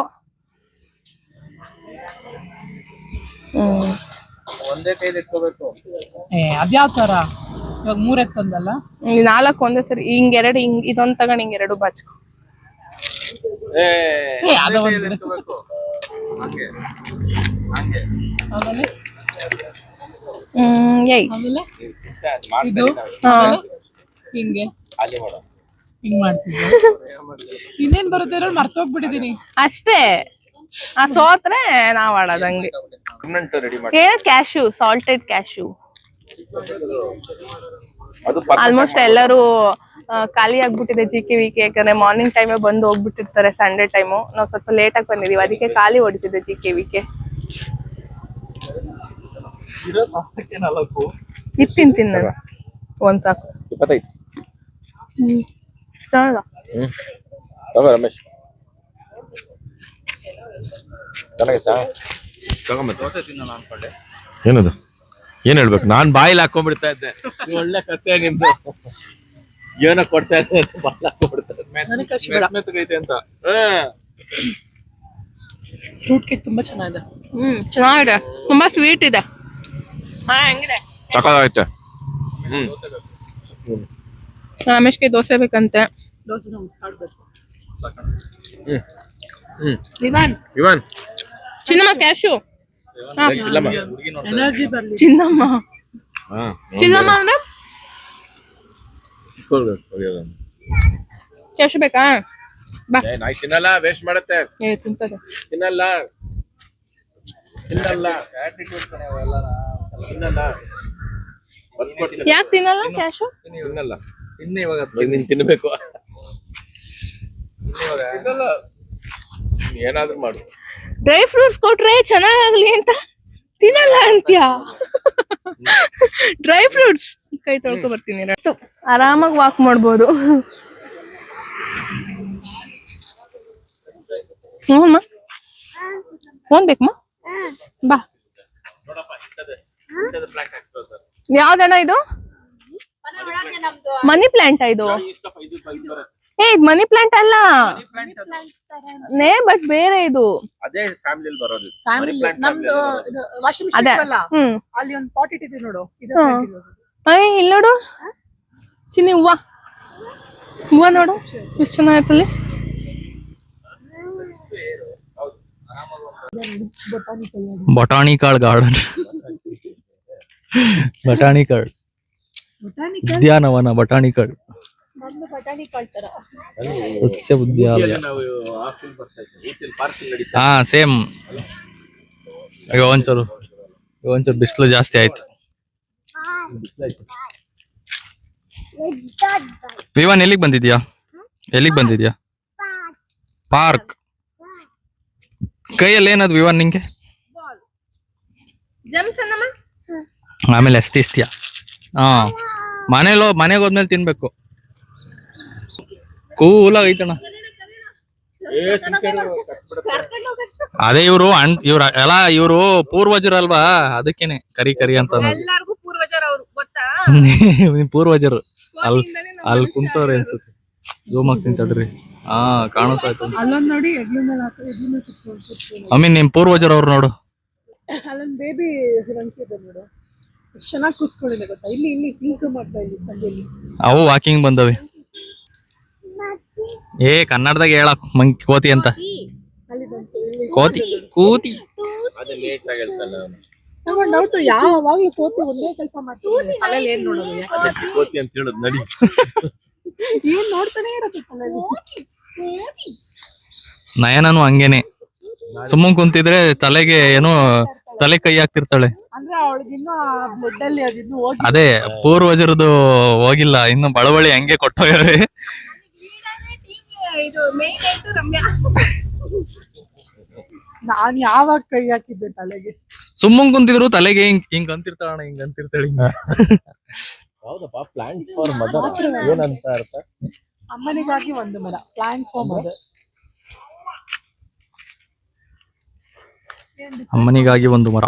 C: ಅದ್ಯಾವ ತರ? ಇವಾಗ 3 ಎತ್ತಂದಲ್ಲ,
A: 4 ಒಂದೇ ಸರಿ. ಹಿಂಗೆರಡು, ಇದೊಂದ್ ತಗೊಂಡ್ ಹಿಂಗೆರಡು ಬಾಚ್ಕೊ.
C: ಹಿಂಗೆ ಹಿಂಗ್ ಮಾಡ್ತಿದ್ದೆ. ಇನ್ನೇನ್ ಬರುತ್ತೆ ಮರ್ತೋಗ್ಬಿಟ್ಟಿದೀನಿ ಅಷ್ಟೇ.
A: ಆ ಸೋತ್ರೆ ನಾವ್ ಆಡೋದು ಹಂಗೆ. Cashew, salted cashew. ಆಲ್ಮೋಸ್ಟ್ ಎಲ್ಲರೂ ಖಾಲಿ ಆಗ್ಬಿಟ್ಟಿದೆ GKVK. ಯಾಕಂದ್ರೆ ಮಾರ್ನಿಂಗ್ ಟೈಮೇ ಬಂದು ಹೋಗ್ಬಿಟ್ಟಿರ್ತಾರೆ. ಸಂಡೇ ಟೈಮು ನಾವು ಸ್ವಲ್ಪ ಲೇಟ್ ಆಗಿ ಬಂದಿದೀವಿ, ಅದಕ್ಕೆ ಖಾಲಿ ಹೊಡಿತಿದೆ GKVK. ಇದು ತಿಂತೀನಿ ನಾನು ಒಂದ್ ಸಾಕು
D: 25.
A: ಚೆನ್ನಾಗ
D: ತಗೋ ರಮೇಶ್. ಚೆನ್ನಾಗಿತ್ತಾ? ಏನದು? ಏನ್ ಹೇಳ್ಬೇಕು? ನಾನ್ ಬಾಯಿಲ್ ಹಾಕೊಂಡ್ಬಿಡ್ತಾ ಇದ್ದೆ. ಒಳ್ಳೆ ಕತೆ ನಿಮ್ದು. ಏನೋ ಕೊಡ್ತಾ ಇದ್ದೆ ಅಂತ ಬಾಯಿಲ್ ಹಾಕೊಂಡ್ಬಿಡ್ತಾ ಅಂತ.
C: ಫ್ರೂಟ್ ಕೇಕ್ ತುಂಬಾ ಚೆನ್ನಾಗಿದೆ.
A: ಚೆನ್ನಾಗಿದೆ, ತುಂಬಾ ಸ್ವೀಟ್ ಇದೆ. ಹೆಂಗಿದೆ?
D: ಸಕಾಲಾಗೈತೆ.
A: ರಮೇಶ್ಗೆ ದೋಸೆ ಬೇಕಂತೆ.
C: ದೋಸೆ ಆಡ್ಬೇಕು.
D: ಇವನ್
A: ಚಿನ್ನಮ್ಮ ಕ್ಯಾಶು.
C: ಎನರ್ಜಿ ಬರ್ಲಿ.
A: ಚಿನ್ನಮ್ಮ ಚಿನ್ನಮ್ಮ ಅಂದ್ರೆ ಕ್ಯಾಶು ಬೇಕಾ? ಬಾ.
D: ನಾಯಿ ತಿನ್ನಲ್ಲ, ವೇಸ್ಟ್ ಮಾಡತ್ತೆ.
A: ತಿಂತದೆ.
D: ತಿನ್ನಲ್ಲ ತಿನ್ನಲ್ಲ ತಿನ್ನಲ್ಲ.
A: ಯಾಕೆ ತಿನ್ನಲ್ಲ ಕ್ಯಾಶು?
D: ತಿನ್ನಲ್ಲ. ತಿನ್ನ ಇವಾಗ ನೀನ್ ತಿನ್ಬೇಕು. ತಿನ್ನಲ್ಲ. ಏನಾದ್ರೂ ಮಾಡು.
A: ಡ್ರೈ ಫ್ರೂಟ್ಸ್ ಕೊಟ್ರೆ ಚೆನ್ನಾಗಾಗ್ಲಿ ಅಂತ ತಿನ್ನಲ್ಲ ಅಂತ್ಯಾ? ಡ್ರೈ ಫ್ರೂಟ್ಸ್ ಕೈ ತೊಳ್ಕೊ ಬರ್ತೀನಿ. ಆರಾಮಾಗಿ ವಾಕ್ ಮಾಡ್ಬೋದು. ಹ್ಞೂಮ್ಮ ಫೋನ್ ಬೇಕಮ್ಮ? ಬಾ. ಯಾವ್ದಣ್ಣ ಇದು? ಮನಿ ಪ್ಲಾಂಟ್ ಇದು? ಇದು ಮನಿ ಪ್ಲಾಂಟ್ ಅಲ್ಲ ನೇ, ಬಟ್ ಬೇರೆ ಇದು.
D: ಅದೇ ಫ್ಯಾಮಿಲಿ ಬರೋದು.
C: ನಮ್ದು ವಾಷಿಂಗ್
A: ಅದೇ.
C: ಮಿಷಿನ್ ಅಲ್ಲ, ಅಲ್ಲಿ ಒಂದು ಪಾಟ್ ಇಟ್ಟಿದ್ದೀವಿ ನೋಡು.
A: ಇಲ್ಲಿ ನೋಡು ಚಿನ್ನಿ, ಹೂವ ನೋಡು ಎಷ್ಟು ಚೆನ್ನಾಗೈತಲ್ಲಿ.
B: ಬಟಾಣಿಕಾಳ್ ಗಾರ್ಡನ್, ಬಟಾಣಿಕಾಳ್ ಉದ್ಯಾನವನ, ಬಟಾಣಿಕಾಳ್ ಸಸ್ಯ ಉದ್ಯಾಲಯ. ಹಾ ಸೇಮ್. ಈಗ ಒಂಚೂರು ಬಿಸಿಲು ಜಾಸ್ತಿ ಆಯ್ತು. ವಿವಾನ್ ಎಲ್ಲಿಗೆ ಬಂದಿದ್ಯಾ? ಪಾರ್ಕ್. ಕೈಯಲ್ಲಿ ಏನದು ವಿವಾನ್ ನಿಂಗೆ? ಆಮೇಲೆ ಎಸ್ತಿಸ್ತೀಯ. ಮನೆಗೆ ಹೋದ್ಮೇಲೆ ತಿನ್ಬೇಕು. ಕೂಲಾಗ ಐತಣ್ಣ. ಅದೇ ಇವ್ರು ಇವ್ರು ಪೂರ್ವಜರಲ್ವಾ, ಅದಕ್ಕೇನೆ ಕರಿ ಅಂತ ಪೂರ್ವಜರು. ಅಲ್ಲಿ ಕುಂತವ್ರೆ ಅನ್ಸುತ್ತೆ. ಜೂಮ್ ಆಗ್ತೀನಿ ತಡ್ರಿ. ಕಾಣಿಸ್ತಾಯ್ತು.
C: ಅಲ್ಲೊಂದ್ ನೋಡಿ,
B: ನಿಮ್ ಪೂರ್ವಜರವ್ರು ನೋಡು.
C: ಅಲ್ಲೊಂದ್ ಬೇಬಿ ಇದೆ ನೋಡು, ಎಷ್ಟು ಚೆನ್ನಾಗಿ ಕೂಸ್ಕೊಂಡಿದೆ ಗೊತ್ತಾ. ಇಲ್ಲಿ ಕ್ಲೀನ್ ಮಾಡ್ತಾ ಇಲ್ಲಿ ಸಂಜೆಯಲ್ಲಿ.
B: ಅವು ವಾಕಿಂಗ್ ಬಂದವೆ. ಕನ್ನಡದಾಗ ಹೇಳಕ್ ಕೋತಿ ಅಂತ. ಕೂತಿ
C: ಡೌಟ್, ಯಾವಾಗ್ಲೂ ಕೋತಿ ಒಂದೇ ಕೆಲಸ ಮಾಡ್ತೀವಿ. ತಲೆಯಲ್ಲಿ ಏನ್ ನೋಡೋದು?
D: ಕೋತಿ ಅಂತ ಹೇಳೋದು ನಡಿ.
C: ಏನ್ ನೋಡ್ತಾನೆ ಇರತ್ತೆ ತಲೆಯಲ್ಲಿ.
B: ನಯನನು ಹಂಗೇನೆ, ಸುಮ್ಮನೆ ಕುಂತಿದ್ರೆ ತಲೆಗೆ ಏನೋ ತಲೆ ಕೈ ಹಾಕ್ತಿರ್ತಾಳೆ.
C: ಅಂದ್ರೆ ಅವಳಿಗಿನ್ನೂ ಬ್ಲಡ್ ಅಲ್ಲಿ ಅದಿನ್ನು ಹೋಗಿ.
B: ಅದೇ ಪೂರ್ವಜರದು ಹೋಗಿಲ್ಲ ಇನ್ನು, ಬಳವಳಿ ಹಂಗೆ ಕೊಟ್ಟೋಗ್ಯಾರೆ.
C: ನಾನ್ ಯಾವಾಗ ಕೈ ಹಾಕಿದ್ದೆ ತಲೆಗೆ?
B: ಸುಮ್ಮನೆ ಕುಂತಿದ್ರು ತಲೆಗೆ ಹಿಂಗ್ ಅಂತಿರ್ತಾಳ, ಹಿಂಗ್ ಅಂತಿರ್ತಾಳೆ.
D: ಹೌದಪ್ಪ, ಪ್ಲಾಂಟ್ ಫಾರ್ ಮದರ್ ಏನಂತ ಅರ್ಥ?
C: ಅಮ್ಮನಿಗಾಗಿ ಒಂದು ಮರ, ಪ್ಲಾಂಟ್ ಫಾರ್ ಮದರ್.
B: ಅಮ್ಮನಿಗಾಗಿ ಒಂದು ಮರ.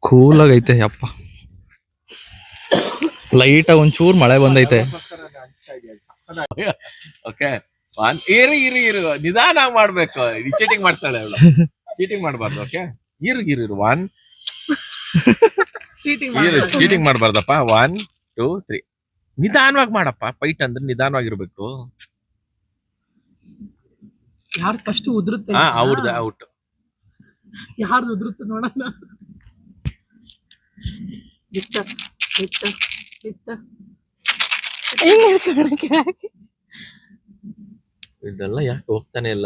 B: ಕೂಲಾಗೈತೆ ಯಪ್ಪ. ಲೈಟಾಗಿ ಒಂಚೂರು ಮಳೆ ಬಂದೈತೆ.
D: ಓಕೆ, ಇರು ನಿಧಾನ ಮಾಡ್ಬೇಕು. ಚೀಟಿಂಗ್ ಮಾಡ್ತಾಳೆ ಅವಳು. ಚೀಟಿಂಗ್ ಮಾಡಬಾರ್ದು. ಓಕೆ, ಇರು 1 ಚೀಟಿಂಗ್ ಮಾಡಬಾರ್ದಪ್ಪ. 1 2 3 ನಿಧಾನವಾಗಿ ಮಾಡಪ್ಪ. ಫೈಟ್ ಅಂದ್ರೆ ನಿಧಾನವಾಗಿರ್ಬೇಕು.
C: ಯಾರು ಫಸ್ಟ್ ಉದುರುತ್ತೆ?
D: ಅವ್ರದ್ದು ಔಟ್.
C: ಯಾರು ಉದುರುತ್ತೆ ನೋಡೋಣ.
D: ಇದೆಲ್ಲ ಯಾಕೆ ಹೋಗ್ತಾನೆ ಇಲ್ಲ?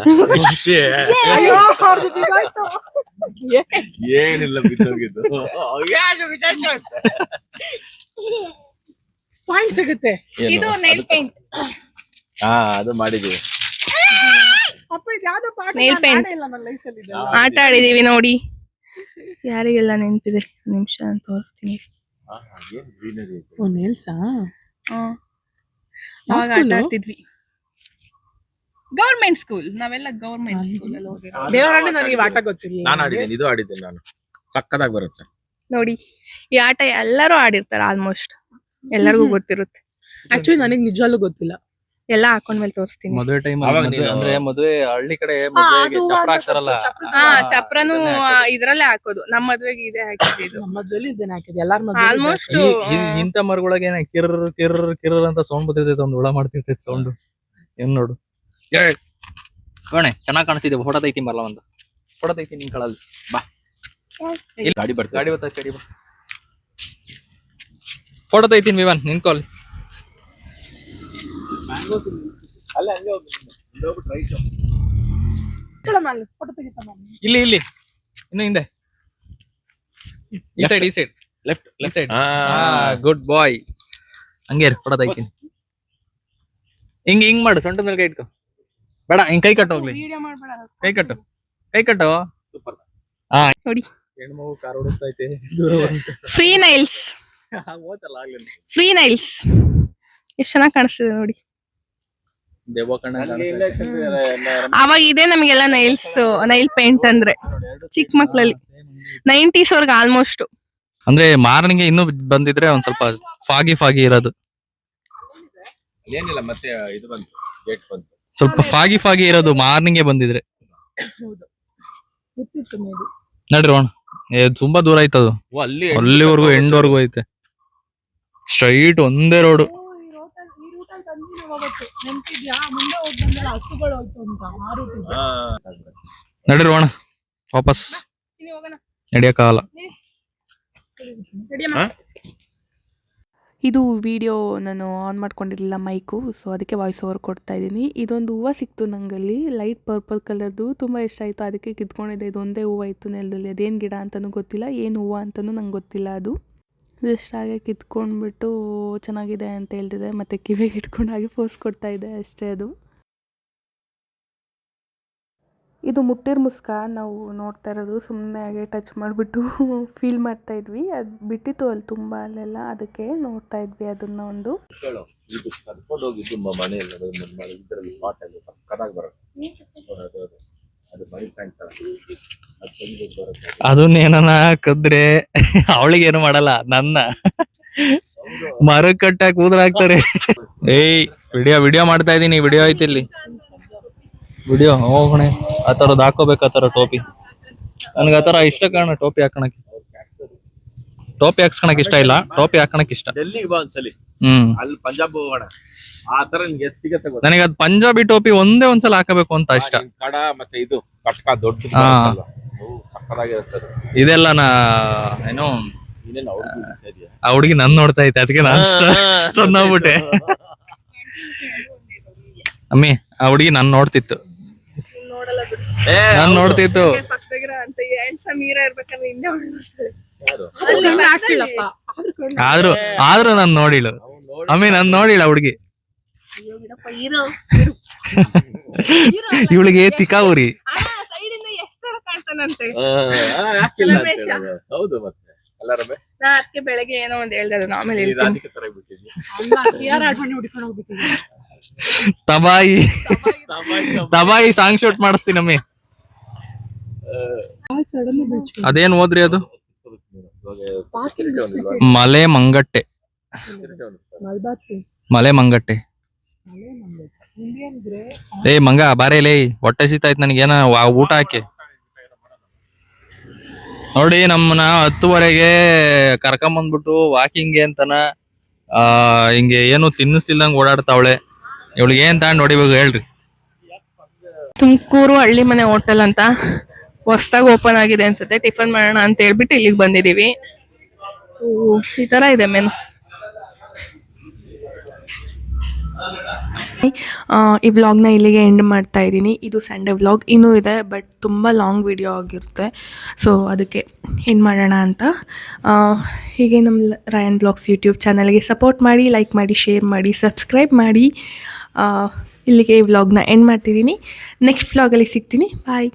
D: ಏನಿಲ್ಲ, ಬಿದ್ದೋಗಿದ್ದು.
C: ಪಾಯಿಂಟ್ ಸಿಗುತ್ತೆ.
A: ಇದು ನೈಲ್ ಪೇಂಟ್.
D: ಅದು ಮಾಡಿದೀವಿ.
C: ಅಪ್ಪ ಇದು ಯಾವ್ದೋ ಪಾಠ
A: ನೈಲ್ ಪೇಂಟ್
C: ಇಲ್ಲ ನನ್ನ ಲೈಫ್ ಅಲ್ಲಿ.
A: ಆಟ ಆಡಿದೀವಿ ನೋಡಿ. ಯಾರಿಗೆಲ್ಲ ನೆನಪಿದೆ ನಿಮಿಷ ಅಂತ ತೋರಿಸ್ತೀನಿ.
C: ನೇಲ್ಸಾ
A: ಅವಾಗ ಆಟ ಆಡ್ತಿದ್ವಿ. ಗೌರ್ಮೆಂಟ್ ಸ್ಕೂಲ್, ನಾವೆಲ್ಲ ಗೌರ್ಮೆಂಟ್ ಸ್ಕೂಲ್ ಅಲ್ಲಿ ಹೋಗಿರೋ.
C: ದೇವರಾಣೆ ನನಗೆ ಈ ಆಟ ಗೊತ್ತಿರಲಿಲ್ಲ.
D: ನಾನು ಆಡಿದ್ದೀನಿ, ಇದು ಆಡಿದ್ದೀನಿ ನಾನು. ಸಕ್ಕದಾಗಿ ಬರುತ್ತೆ
A: ನೋಡಿ, ಈ ಆಟ ಎಲ್ಲರೂ ಆಡಿರ್ತಾರೆ, ಆಲ್ಮೋಸ್ಟ್ ಎಲ್ಲರಿಗೂ ಗೊತ್ತಿರುತ್ತೆ.
C: ಆಕ್ಚುಲಿ ನನಗೆ ನಿಜವಾಗ್ಲೂ ಗೊತ್ತಿಲ್ಲ.
A: ಎಲ್ಲ ಹಾಕೊಂಡ್ಮೇಲೆ ತೋರಿಸ್ತೀನಿ.
B: ಮದುವೆ ಟೈಮ್
D: ಅವಾಗ ನೀನು-
B: ಅಂದ್ರೆ ಮದುವೆ ಹಳ್ಳಿ ಕಡೆ ಮದುವೆಗೆ ಚಪ್ರ ಹಾಕ್ತಾರಲ್ಲ,
A: ಚಪ್ರನು ಇದ್ರಲ್ಲೇ ಹಾಕೋದು. ನಮ್ಮ ಮದ್ವೆಗೆ ಇದೆ ಹಾಕಿದ್ದು.
C: ನಮ್ಮ ಮದ್ವೆಲಿ ಇದೇನೆ ಹಾಕಿದ್ ಎಲ್ಲಾರ ಮದ್ವೆ
A: ಆಲ್ಮೋಸ್ಟ್
B: ಇಂಥ ಮರಗಳಿಗೆ ಕಿರ್ ಕಿರ್ ಕಿರ್ ಅಂತ ಸೌಂಡ್ ಬರ್ತಿರ್ತೈತೆ, ಒಂದು ಹುಳ ಮಾಡ್ತಿರ್ತೈತೆ ಸೌಂಡ್. ಏನ್ ನೋಡು ಕೋಣೆ ಚೆನ್ನಾಗ್ ಕಾಣಿಸ್ತಿದೆ. ಫೋಟೋ ತೈತಿ ಬರಲ್ಲ, ಒಂದು ಫೋಟೋ ತೈತಿ ನಿನ್ ಕಳಲ್ಲಿ. ಬಾ, ಇಲ್ಲಿ
D: ಗಾಡಿ ಬರ್ತದೆ.
B: ಗಾಡಿ ಬರ್ತಾ ಗಾಡಿ ಬಾ, ಫೋಟೋ ತೈತೀನಿ ವಿವಾನ್ ನಿನ್ಕೋಲ್.
D: ಅಲ್ಲ ಹಂಗೆ
C: ಫೋಟೋ ತೆಗಿತಾನ.
B: ಇಲ್ಲಿ ಇಲ್ಲಿ ಇನ್ನು ಹಿಂದೆ, ಈ ಸೈಡ್ ಈ ಸೈಡ್ ಲೆಫ್ಟ್ ಸೈಡ್. ಗುಡ್ ಬಾಯ್. ಹಂಗೆ ಫೋಟೋ ತೈತೀನಿ. ಹಿಂಗ್ ಹಿಂಗ್ ಮಾಡು, ಸೊಂಟದ ಮೇಲೆ ಕೈ ಇಟ್ಕೊ. ಬೇಡ, ಹಿಂಗ್ ಕೈ ಕಟ್ಟು ಹೋಗ್ಲಿ. ಕೈ ಕಟ್ಟು, ಕೈ ಕಟ್ಟು.
D: ಸೂಪರ್.
B: ಹಾ
A: ನೋಡಿ,
B: ಹೆಣ್ಮಗು ಕಾರ್ ಓಡಿಸ್ತೈತೆ.
A: ಫ್ರೀ ನೈಲ್ಸ್,
B: ಓತಲ್ಲ ಆಗ್ಲಿ.
A: ಫ್ರೀ ನೈಲ್ಸ್ ಎಷ್ಟ್ ಚೆನ್ನಾಗಿ ಕಾಣಿಸ್ತಿದೆ ನೋಡಿ.
B: ದೇವ ಕಣ್ಣ
A: ಅವಾಗ ಇದೆ ನಮಗೆಲ್ಲ ನೈಲ್ ಪೇಂಟ್ ಅಂದ್ರೆ ಚಿಕ್ಕ ಮಕ್ಳಲ್ಲಿ 90s ವರ್ಗ ಆಲ್ಮೋಸ್ಟ್.
B: ಅಂದ್ರೆ ಮಾರ್ನಿಂಗ್ ಇನ್ನು ಬಂದಿದ್ರೆ ಒಂದ್ ಸ್ವಲ್ಪ ಫಾಗಿ ಇರೋದು.
D: ಏನಿಲ್ಲ, ಮತ್ತೆ ಇದು ಬಂತು, ಗೇಟ್ ಬಂತು.
B: ಸ್ವಲ್ಪ ಫಾಗಿ ಇರೋದು ಮಾರ್ನಿಂಗ್ ಬಂದಿದ್ರೆ.
C: ಗೊತ್ತಿತ್ತು maybe.
B: ನಡ್ರಿ ಅಣ್ಣ, ತುಂಬಾ ದೂರ ಆಯ್ತದು. ಅಲ್ಲಿವರೆಗೂ ಎಂಡ್ವರೆಗೂ ಐತೆ. ಸ್ಟ್ರೈಟ್ ಒಂದೇ ರೋಡ್.
C: ಈ ರೂಟಲ್ಲಿ ತಂದ್ವಿ ನಾವು ಅವತ್ತು. ನೆನ್ಪಿದ್ಯಾ? ಮುಂದೆ ಹೋಗಿ ಬಂದಲ್ಲ ಹಸುಗಳು ಹೋಯ್ತು ಅಂತ ಆ ರೂಟಿಗೆ.
B: ನಡ್ರಿ ಅಣ್ಣ, ವಾಪಸ್ ನಡಿಯಕ್ಕಾಗಲ್ಲ.
A: ಇದು ವಿಡಿಯೋ ನಾನು ಆನ್ ಮಾಡ್ಕೊಂಡಿರಲಿಲ್ಲ ಮೈಕು, ಸೊ ಅದಕ್ಕೆ ವಾಯ್ಸ್ ಓವರ್ ಕೊಡ್ತಾ ಇದ್ದೀನಿ. ಇದೊಂದು ಹೂವು ಸಿಕ್ತು ನಂಗಲ್ಲಿ, ಲೈಟ್ ಪರ್ಪಲ್ ಕಲರ್ದು, ತುಂಬ ಇಷ್ಟ ಆಯಿತು, ಅದಕ್ಕೆ ಕಿತ್ಕೊಂಡಿದ್ದೆ. ಇದೊಂದೇ ಹೂವು ಇತ್ತು ನೆಲದಲ್ಲಿ. ಅದೇನು ಗಿಡ ಅಂತಲೂ ಗೊತ್ತಿಲ್ಲ, ಏನು ಹೂವು ಅಂತಲೂ ನಂಗೆ ಗೊತ್ತಿಲ್ಲ. ಅದು ಜಸ್ಟ್ ಹಾಗೆ ಕಿತ್ಕೊಂಡ್ಬಿಟ್ಟು ಚೆನ್ನಾಗಿದೆ ಅಂತ ಹೇಳ್ತಿದ್ದೆ, ಮತ್ತು ಕಿವಿಗೆ ಇಟ್ಕೊಂಡು ಹಾಗೆ ಪೋಸ್ ಕೊಡ್ತಾ ಇದ್ದೆ ಅಷ್ಟೇ. ಅದು ಇದು ಮುಟ್ಟಿರ್ ಮುಸ್ಕ ನಾವು ನೋಡ್ತಾ ಇರೋದು. ಸುಮ್ಮನೆ ಹಾಗೆ ಟಚ್ ಮಾಡಿಬಿಟ್ಟು ಫೀಲ್ ಮಾಡ್ತಾ ಇದ್ವಿ. ಅದು ಬಿಟ್ಟಿತ್ತು ಅಲ್ಲಿ ತುಂಬ ಅಲ್ಲೆಲ್ಲ, ಅದಕ್ಕೆ ನೋಡ್ತಾ ಇದ್ವಿ ಅದನ್ನ. ಒಂದು
D: ಕರ್ಕೊಂಡು ಹೋಗಿದ್ದು ಮನೆಯಲ್ಲಿ ಇದರಲ್ಲಿ ಪಾಟ್ ಅಲ್ಲಿ ಸಕ್ಕದಾಗಿ ಬರುತ್ತೆ. ಅದು ಮೈ ಪ್ಯಾಂಟ್
B: ಅದನ್ನೇನ ಕದ್ರೆ ಅವಳಿಗೆ ಏನು ಮಾಡಲ್ಲ, ನನ್ನ ಮರ ಕಟ್ಟಾಕ ಕೂದ್ರ ಹಾಕ್ತಾರೆ. ಏಯ್ ವಿಡಿಯೋ ಮಾಡ್ತಾ ಇದೀನಿ, ವಿಡಿಯೋ ಐತಿ ಇಲ್ಲಿ ವಿಡಿಯೋ. ಹೋಗಣೆ ಆ ತರದ್ ಹಾಕೋಬೇಕು, ಆ ತರ ಟೋಪಿ. ನನ್ಗೆ ಆ ತರ ಇಷ್ಟ ಕಾರಣ ಟೋಪಿ ಹಾಕಣಕ್ಕೆ. ಟೋಪಿ ಹಾಕ್ಸ್ಕೊಳಕ್ ಇಷ್ಟ ಇಲ್ಲ, ಟೋಪಿ ಹಾಕಣಕ್ ಇಷ್ಟ.
D: ಡೆಲ್ಲಿಗೆ ಬಾ ಒಂದ್ಸಲಿ, ಅಲ್ಲಿ ಪಂಜಾಬ್ ಹೋಗೋಣ. ಆ ತರ ನಿನ್ಗೆ ಎಷ್ಟು ಸಿಗತ್ತೆ ಗೊತ್ತಾ?
B: ನನಗೆ ಅದು ಪಂಜಾಬಿ ಟೋಪಿ ಒಂದ್ಸಲ ಹಾಕಬೇಕು ಅಂತ ಇಷ್ಟ.
D: ಕಡ ಮತ್ತೆ ಇದು ಕಟ್ಕ ದೊಡ್ಡ ಸಕ್ಕದಾಗಿರುತ್ತೆ.
B: ಇದೆಲ್ಲ ಏನು
D: ಇನ್ನೇನು
B: ಆ ಹುಡುಗಿ ನನ್ ನೋಡ್ತಾ ಐತೆ, ಅದಕ್ಕೆ ನಾನು ಅಷ್ಟೊಂದು ನೋಡ್ಬಿಟ್ಟೆ. ಅಮ್ಮಿ, ಆ ಹುಡುಗಿ ನನ್ ನೋಡ್ತಿತ್ತು, ನಾನ್ ನೋಡ್ತಿತ್ತು. ಆದ್ರೂ ನಾನ್ ನೋಡಿಳು ಅಮ್ಮಿ, ನಾನ್ ನೋಡಿಲ್ಲ ಹುಡುಗಿ. ಇವಳಿಗೆ ತಿಕ್ಕಾ ಊರಿ.
D: ಹೌದು, ಮತ್ತೆ ಎಲ್ಲಾರೇ
A: ಅದಕ್ಕೆ ಬೆಳಗ್ಗೆ ಏನೋ ಒಂದ್ ಹೇಳ್ದೆ, ಅದನ್ನ ಆಮೇಲೆ ಹೇಳ್ತೀನಿ.
B: ತಬಾಯಿ ಸಾಂಗ್ ಶೂಟ್ ಮಾಡಿಸ್ತೀನಿ ಅಮ್ಮಿ. ಅದೇನ್ ಓದ್ರಿ ಅದು? ಮಲೆ ಮಂಗಟ್ಟೆ. ಮಲೆ ಮಂಗಟ್ಟೆ. ಏ ಮಂಗ ಬಾರೇಲೇ, ಹೊಟ್ಟೆ ಸಿತಾಯ್ತು ನನಗೇನ, ಊಟ ಹಾಕಿ. ನೋಡಿ ನಮ್ಮನ್ನ 10:30ಗೆ ಕರ್ಕೊಂಬಂದ್ಬಿಟ್ಟು ವಾಕಿಂಗ್ಗೆ ಅಂತನ ಹಿಂಗೆ ಏನು ತಿನ್ನಿಸ್ತಿಲ್ದಂಗ್ ಓಡಾಡ್ತಾವಳೆ. ಇವಳಿಗೆ ಏನ್ ತಗೊಂಡ್ ಹೊಡಿಬೇಕು ಹೇಳ್ರಿ?
A: ತುಮಕೂರು ಹಳ್ಳಿ ಮನೆ ಹೋಟೆಲ್ ಅಂತ ಹೊಸದಾಗಿ ಓಪನ್ ಆಗಿದೆ ಅನ್ಸುತ್ತೆ. ಟಿಫನ್ ಮಾಡೋಣ ಅಂತ ಹೇಳ್ಬಿಟ್ಟು ಇಲ್ಲಿಗೆ ಬಂದಿದೀವಿ. ಈ ತರ ಇದೆ ಮೆನು. ಈ ವ್ಲಾಗ್ನ ಇಲ್ಲಿಗೆ ಎಂಡ್ ಮಾಡ್ತಾ ಇದ್ದೀನಿ. ಇದು ಸಂಡೇ ವ್ಲಾಗ್, ಇನ್ನೂ ಇದೆ ಬಟ್ ತುಂಬ ಲಾಂಗ್ ವಿಡಿಯೋ ಆಗಿರುತ್ತೆ, ಸೊ ಅದಕ್ಕೆ ಎಂಡ್ ಮಾಡೋಣ ಅಂತ. ಹೀಗೆ ನಮ್ಮ ರಾಯನ್ ಬ್ಲಾಗ್ಸ್ ಯೂಟ್ಯೂಬ್ ಚಾನಲ್ಗೆ ಸಪೋರ್ಟ್ ಮಾಡಿ, ಲೈಕ್ ಮಾಡಿ, ಶೇರ್ ಮಾಡಿ, ಸಬ್ಸ್ಕ್ರೈಬ್ ಮಾಡಿ. ಇಲ್ಲಿಗೆ ಈ ವ್ಲಾಗ್ನ ಎಂಡ್ ಮಾಡ್ತಿದ್ದೀನಿ. ನೆಕ್ಸ್ಟ್ ವ್ಲಾಗಲ್ಲಿ ಸಿಗ್ತೀನಿ. ಬಾಯ್.